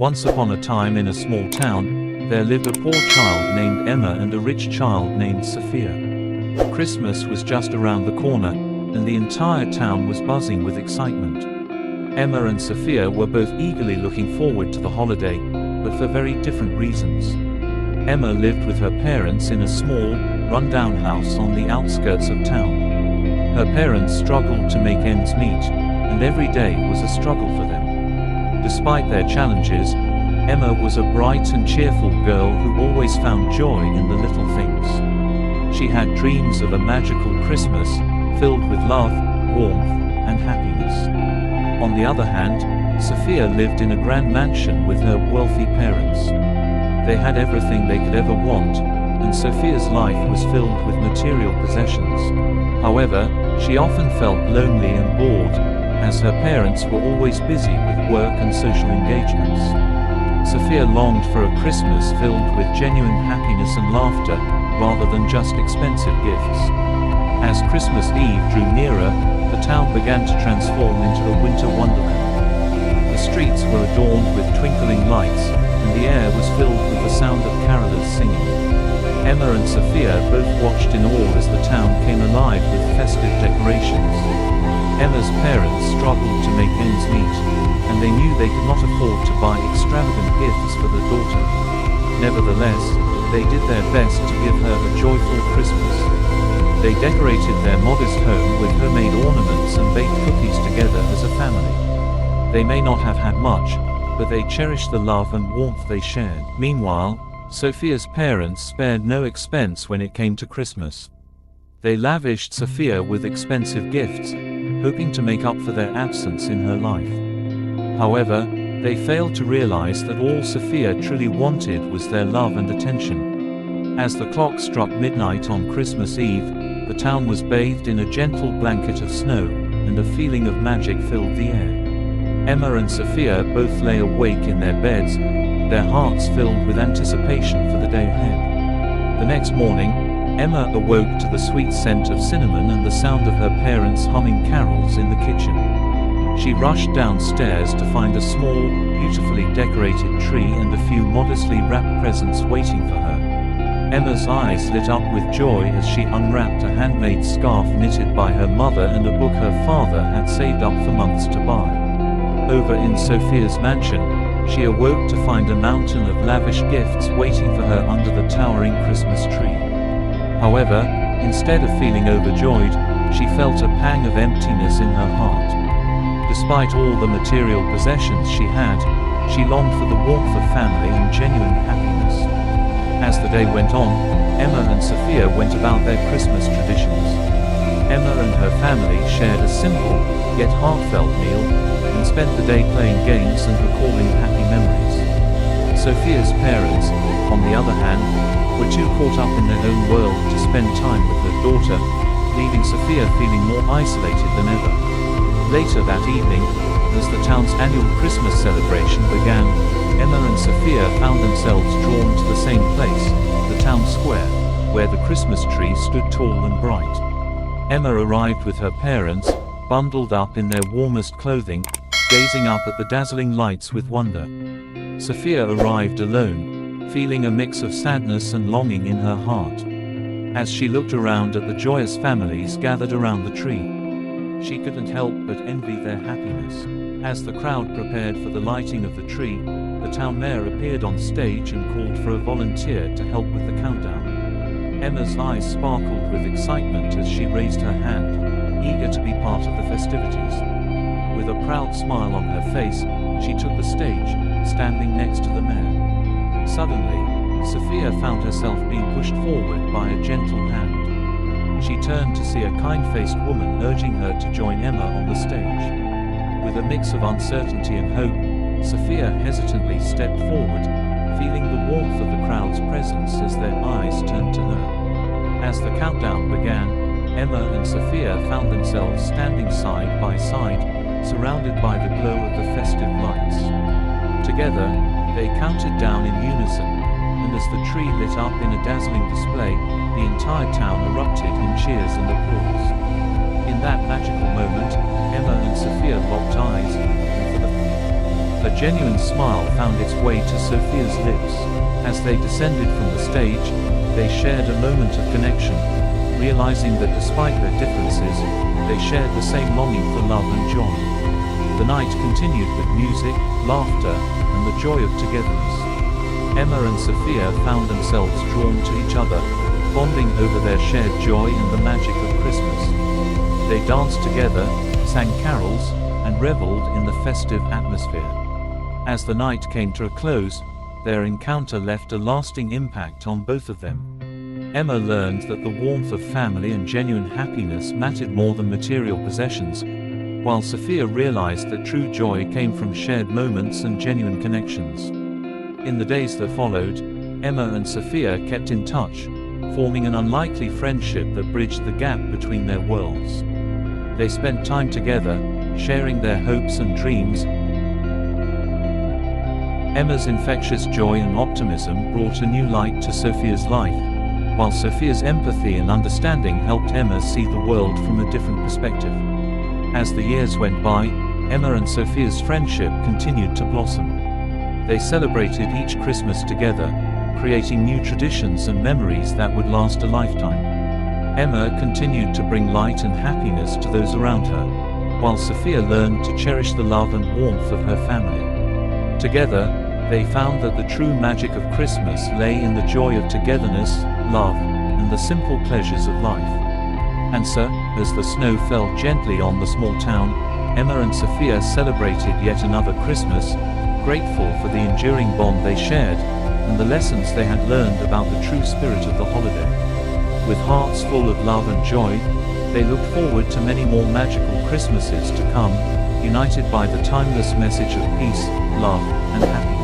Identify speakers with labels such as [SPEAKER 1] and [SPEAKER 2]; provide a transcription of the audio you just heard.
[SPEAKER 1] Once upon a time in a small town, there lived a poor child named Emma and a rich child named Sophia. Christmas was just around the corner, and the entire town was buzzing with excitement. Emma and Sophia were both eagerly looking forward to the holiday, but for very different reasons. Emma lived with her parents in a small, run-down house on the outskirts of town. Her parents struggled to make ends meet, and every day was a struggle for them. Despite their challenges, Emma was a bright and cheerful girl who always found joy in the little things. She had dreams of a magical Christmas, filled with love, warmth, and happiness. On the other hand, Sophia lived in a grand mansion with her wealthy parents. They had everything they could ever want, and Sophia's life was filled with material possessions. However, she often felt lonely and bored, as her parents were always busy with work and social engagements. Sophia longed for a Christmas filled with genuine happiness and laughter, rather than just expensive gifts. As Christmas Eve drew nearer, the town began to transform into a winter wonderland. The streets were adorned with twinkling lights, and the air was filled with the sound of carolers singing. Emma and Sophia both watched in awe as the town came alive with festive decorations. Emma's parents struggled to make ends meet, and they knew they could not afford to buy extravagant gifts for their daughter. Nevertheless, they did their best to give her a joyful Christmas. They decorated their modest home with homemade ornaments and baked cookies together as a family. They may not have had much, but they cherished the love and warmth they shared. Meanwhile, Sophia's parents spared no expense when it came to Christmas. They lavished Sophia with expensive gifts, hoping to make up for their absence in her life. However, they failed to realize that all Sophia truly wanted was their love and attention. As the clock struck midnight on Christmas Eve, the town was bathed in a gentle blanket of snow, and a feeling of magic filled the air. Emma and Sophia both lay awake in their beds, their hearts filled with anticipation for the day ahead. The next morning, Emma awoke to the sweet scent of cinnamon and the sound of her parents humming carols in the kitchen. She rushed downstairs to find a small, beautifully decorated tree and a few modestly wrapped presents waiting for her. Emma's eyes lit up with joy as she unwrapped a handmade scarf knitted by her mother and a book her father had saved up for months to buy. Over in Sophia's mansion, she awoke to find a mountain of lavish gifts waiting for her under the towering Christmas tree. However, instead of feeling overjoyed, she felt a pang of emptiness in her heart. Despite all the material possessions she had, she longed for the warmth of family and genuine happiness. As the day went on, Emma and Sophia went about their Christmas traditions. Emma and her family shared a simple, yet heartfelt meal, and spent the day playing games and recalling happy memories. Sophia's parents, on the other hand, were too caught up in their own world to spend time with their daughter, leaving Sophia feeling more isolated than ever. Later that evening, as the town's annual Christmas celebration began, Emma and Sophia found themselves drawn to the same place, the town square, where the Christmas tree stood tall and bright. Emma arrived with her parents, bundled up in their warmest clothing, gazing up at the dazzling lights with wonder. Sophia arrived alone, feeling a mix of sadness and longing in her heart. As she looked around at the joyous families gathered around the tree, she couldn't help but envy their happiness. As the crowd prepared for the lighting of the tree, the town mayor appeared on stage and called for a volunteer to help with the countdown. Emma's eyes sparkled with excitement as she raised her hand, eager to be part of the festivities. With a proud smile on her face, she took the stage, standing next to the mayor. Suddenly, Sophia found herself being pushed forward by a gentle hand. She turned to see a kind-faced woman urging her to join Emma on the stage. With a mix of uncertainty and hope, Sophia hesitantly stepped forward, feeling the warmth of the crowd's presence as their eyes turned to her. As the countdown began, Emma and Sophia found themselves standing side by side, surrounded by the glow of the festive lights. Together, they counted down in unison, and as the tree lit up in a dazzling display, the entire town erupted in cheers and applause. In that magical moment, Emma and Sophia locked eyes, and for the A genuine smile found its way to Sophia's lips. As they descended from the stage, they shared a moment of connection, realizing that despite their differences, they shared the same longing for love and joy. The night continued with music, laughter, and the joy of togetherness. Emma and Sophia found themselves drawn to each other, bonding over their shared joy and the magic of Christmas. They danced together, sang carols, and reveled in the festive atmosphere. As the night came to a close, their encounter left a lasting impact on both of them. Emma learned that the warmth of family and genuine happiness mattered more than material possessions, while Sophia realized that true joy came from shared moments and genuine connections. In the days that followed, Emma and Sophia kept in touch, forming an unlikely friendship that bridged the gap between their worlds. They spent time together, sharing their hopes and dreams. Emma's infectious joy and optimism brought a new light to Sophia's life, while Sophia's empathy and understanding helped Emma see the world from a different perspective. As the years went by, Emma and Sophia's friendship continued to blossom. They celebrated each Christmas together, creating new traditions and memories that would last a lifetime. Emma continued to bring light and happiness to those around her, while Sophia learned to cherish the love and warmth of her family. Together, they found that the true magic of Christmas lay in the joy of togetherness, love, and the simple pleasures of life. And so, as the snow fell gently on the small town, Emma and Sophia celebrated yet another Christmas, grateful for the enduring bond they shared, and the lessons they had learned about the true spirit of the holiday. With hearts full of love and joy, they looked forward to many more magical Christmases to come, united by the timeless message of peace, love, and happiness.